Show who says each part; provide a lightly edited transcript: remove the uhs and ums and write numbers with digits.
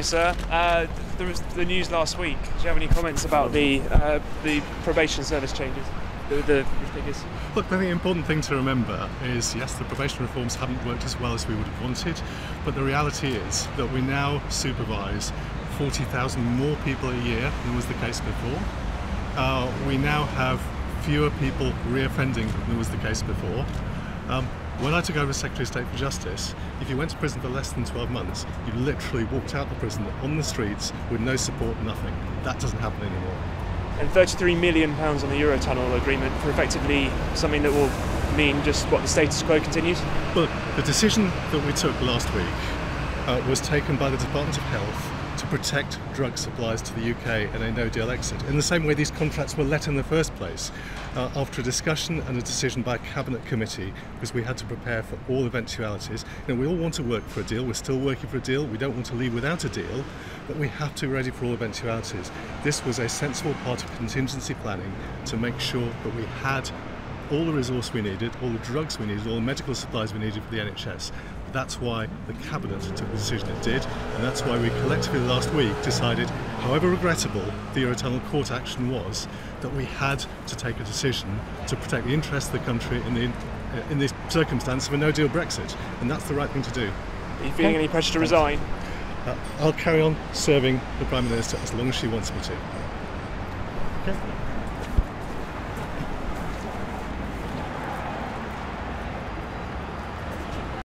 Speaker 1: Sir, there was the news last week. Do you have any comments about the probation service changes, the figures?
Speaker 2: Look, I think the important thing to remember is, yes, the probation reforms haven't worked as well as we would have wanted, but the reality is that we now supervise 40,000 more people a year than was the case before. We now have fewer people reoffending than was the case before. When I took over as Secretary of State for Justice, if you went to prison for less than 12 months, you literally walked out of prison on the streets with no support, nothing. That doesn't happen anymore.
Speaker 1: And £33 million on the Eurotunnel agreement for effectively something that will mean just what the status quo continues?
Speaker 2: Well, the decision that we took last week was taken by the Department of Health to protect drug supplies to the UK and a no-deal exit, in the same way these contracts were let in the first place, after a discussion and a decision by a Cabinet Committee, because we had to prepare for all eventualities. You know, we all want to work for a deal, we're still working for a deal, we don't want to leave without a deal, but we have to be ready for all eventualities. This was a sensible part of contingency planning to make sure that we had all the resource we needed, all the drugs we needed, all the medical supplies we needed for the NHS. That's why the Cabinet took the decision it did, and that's why we collectively last week decided, however regrettable the Eurotunnel court action was, that we had to take a decision to protect the interests of the country in this circumstance of a no-deal Brexit, and that's the right thing to do.
Speaker 1: Are you feeling any pressure to resign?
Speaker 2: I'll carry on serving the Prime Minister as long as she wants me to. Okay.